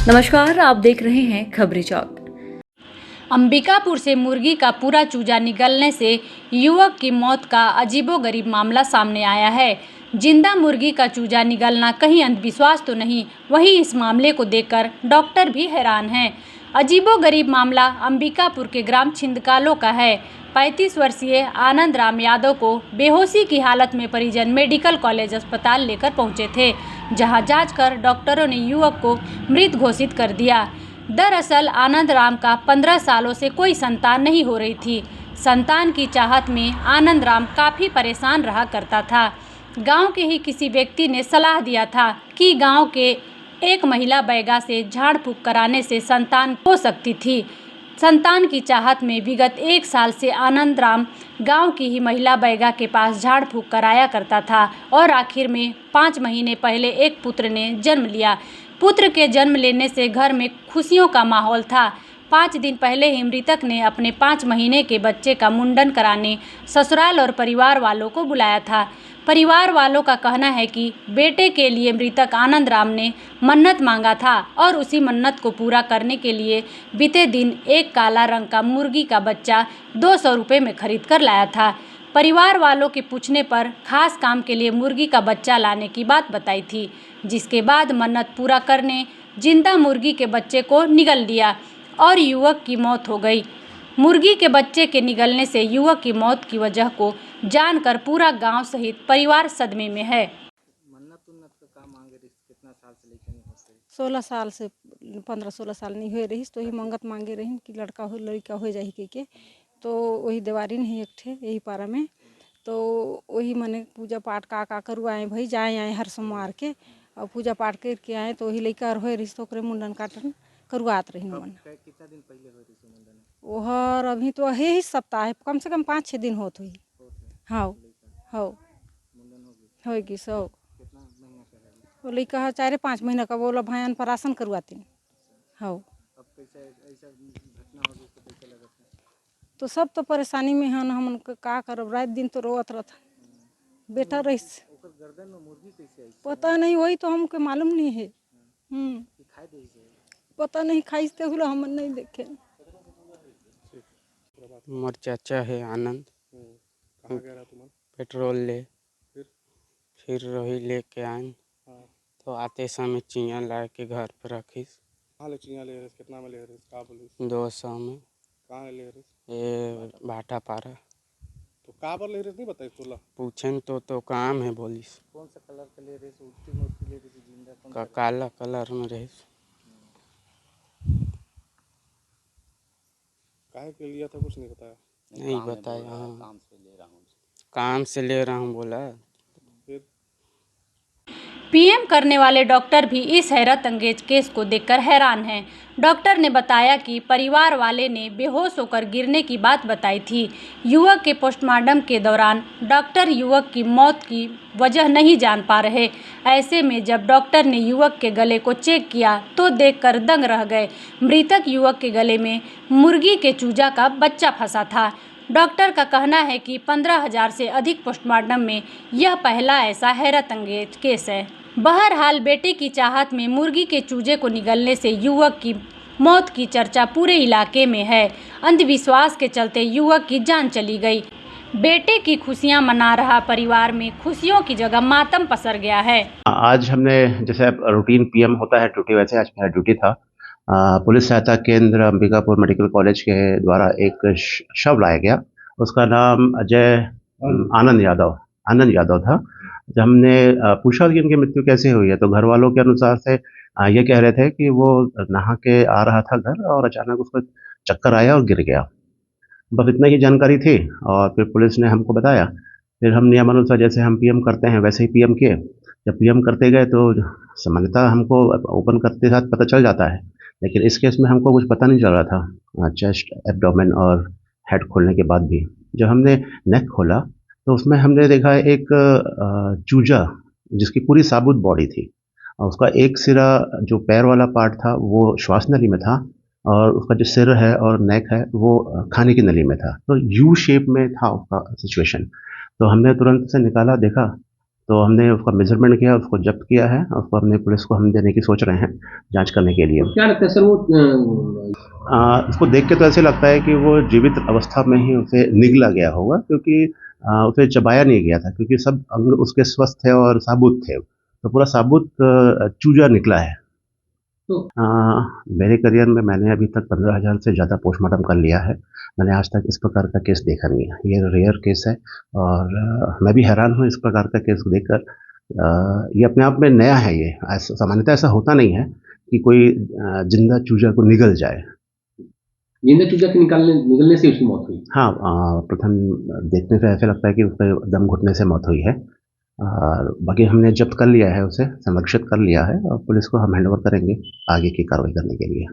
नमस्कार, आप देख रहे हैं खबरी चौक। अंबिकापुर से मुर्गी का पूरा चूजा निगलने से युवक की मौत का अजीबोगरीब मामला सामने आया है। जिंदा मुर्गी का चूजा निगलना कहीं अंधविश्वास तो नहीं, वहीं इस मामले को देखकर डॉक्टर भी हैरान हैं। अजीबोगरीब मामला अंबिकापुर के ग्राम छिंदकालो का है। 35 वर्षीय आनंद राम यादव को बेहोशी की हालत में परिजन मेडिकल कॉलेज अस्पताल लेकर पहुंचे थे, जहां जांच कर डॉक्टरों ने युवक को मृत घोषित कर दिया। दरअसल आनंद राम का 15 सालों से कोई संतान नहीं हो रही थी। संतान की चाहत में आनंद राम काफ़ी परेशान रहा करता था। गांव के ही किसी व्यक्ति ने सलाह दिया था कि गांव के एक महिला बैगा से झाड़ फूक कराने से संतान हो सकती थी। संतान की चाहत में विगत 1 साल से आनंद राम गांव की ही महिला बैगा के पास झाड़ फूक कराया करता था और आखिर में 5 महीने पहले एक पुत्र ने जन्म लिया। पुत्र के जन्म लेने से घर में खुशियों का माहौल था। 5 दिन पहले ही मृतक ने अपने 5 महीने के बच्चे का मुंडन कराने ससुराल और परिवार वालों को बुलाया था। परिवार वालों का कहना है कि बेटे के लिए मृतक आनंद राम ने मन्नत मांगा था और उसी मन्नत को पूरा करने के लिए बीते दिन एक काला रंग का मुर्गी का बच्चा 200 रुपये में खरीद कर लाया था। परिवार वालों के पूछने पर खास काम के लिए मुर्गी का बच्चा लाने की बात बताई थी, जिसके बाद मन्नत पूरा करने जिंदा मुर्गी के बच्चे को निगल दिया और युवक की मौत हो गई। मुर्गी के बच्चे के निगलने से युवक की मौत की वजह को जानकर पूरा गांव सहित परिवार सदमे में है। मन्नत उन्नत का काम मांगे रही, कितना साल से लेकर नहीं होते? 16 साल से 15-16 साल नहीं हुए रही तो ही मंगत मांगे रही कि लड़का हो लड़का हो जाही के तो वही देवारी नहीं एक ठे यही पारा में तो वही मने पूजा पाठ का करवाए भाई जाए आए हर सोमवार के और पूजा पाठ करके आए तो वही लड़का हो रही तो मुंडन काटन करवात रही मन। कितना दिन पहले हो रही मुंडन? वह अभी तो है ही सप्ताह है, कम से कम 5-6 दिन होत हुई। हाँ हाँ होगी सौ कितना महीना का है? वो लड़का है 4-5 महीना का, बोला भयान परासन करवाती। हाँ अब कैसे ऐसा घटना हो गई तो कैसे लगा था? तो सब तो परेशानी में है, हम का करब, रात दिन तो रोवत रहता बेटा रही। ओकर गर्दन में मुर्गी कैसे आई? पता नहीं, वही तो हमको मालूम नहीं है। कि खाए दे से? पता नहीं खाइते हुए हम नहीं देखे। मोर चाचा है आनंद। कहाँ गया तुम? पेट्रोल ले फिर रही लेके आए तो आते समय चिड़िया ला के घर पर रखीस। कहाँ ले चिड़िया ले रहे? कितना में ले रहे? कहाँ बोली? 200 में। कहाँ ले रहे? ये भाटा पारा। तो कहाँ पर ले रहे नहीं बताई तोला? पूछन तो काम है बोलिस। कौन सा कलर का ले रहे? उल्टी मूर्ति ले रही जिंदा? कौन काला कलर में रहे। काहे के लिया था कुछ नहीं बताया? नहीं बताया। हाँ काम से ले रहा हूँ बोला। फिर पीएम करने वाले डॉक्टर भी इस हैरत अंगेज केस को देखकर हैरान हैं। डॉक्टर ने बताया कि परिवार वाले ने बेहोश होकर गिरने की बात बताई थी। युवक के पोस्टमार्टम के दौरान डॉक्टर युवक की मौत की वजह नहीं जान पा रहे। ऐसे में जब डॉक्टर ने युवक के गले को चेक किया तो देखकर दंग रह गए। मृतक युवक के गले में मुर्गी के चूजा का बच्चा फंसा था। डॉक्टर का कहना है कि 15,000 से अधिक पोस्टमार्टम में यह पहला ऐसा हैरत अंगेज केस है। बहरहाल बेटे की चाहत में मुर्गी के चूजे को निगलने से युवक की मौत की चर्चा पूरे इलाके में है। अंधविश्वास के चलते युवक की जान चली गई। बेटे की खुशियां मना रहा परिवार में खुशियों की जगह मातम पसर गया है। आज हमने जैसे रूटीन पीएम होता है ड्यूटी, वैसे आज मेरा ड्यूटी था। पुलिस सहायता केंद्र अंबिकापुर मेडिकल कॉलेज के द्वारा एक शव लाया गया। उसका नाम आनंद यादव था। जब हमने पूछा कि उनकी मृत्यु कैसे हुई है तो घर वालों के अनुसार से ये कह रहे थे कि वो नहा के आ रहा था घर और अचानक उसको चक्कर आया और गिर गया। बस इतना ही जानकारी थी और फिर पुलिस ने हमको बताया। फिर हम नियमानुसार जैसे हम पीएम करते हैं वैसे ही पीएम किए। जब पीएम करते गए तो सामान्यतः हमको ओपन करते साथ पता चल जाता है, लेकिन इस केस में हमको कुछ पता नहीं चल रहा था। चेस्ट, एब्डोमेन और हेड खोलने के बाद भी जब हमने नेक खोला तो उसमें हमने देखा एक चूजा जिसकी पूरी साबुत बॉडी थी और उसका एक सिरा जो पैर वाला पार्ट था वो श्वास नली में था और उसका जो सिर है और नेक है वो खाने की नली में था। तो यू शेप में था उसका सिचुएशन। तो हमने तुरंत से निकाला, देखा तो हमने उसका मेजरमेंट किया, उसको जब्त किया है, उसको हमने पुलिस को हम देने की सोच रहे हैं जांच करने के लिए। क्या लगता है सर वो उसको देख के तो ऐसे लगता है कि वो जीवित अवस्था में ही उसे निगला गया होगा, क्योंकि उसे चबाया नहीं गया था, क्योंकि सब अंग उसके स्वस्थ थे और साबुत थे, तो पूरा साबुत चूजा निकला है। तो मेरे करियर में मैंने अभी तक 15,000 से ज़्यादा पोस्टमार्टम कर लिया है। मैंने आज तक इस प्रकार का केस देखा नहीं है, ये रेयर केस है और मैं भी हैरान हूँ इस प्रकार का केस देखकर। ये अपने आप में नया है, ये सामान्यतः ऐसा होता नहीं है कि कोई जिंदा चूजा को निगल जाए। जिंदा चूजा के निगलने से उसकी मौत हुई। हाँ, प्रथम देखने से ऐसा लगता है कि उसका दम घुटने से मौत हुई है और बाकी हमने जब्त कर लिया है, उसे संरक्षित कर लिया है और पुलिस को हम हैंडओवर करेंगे आगे की कार्रवाई करने के लिए।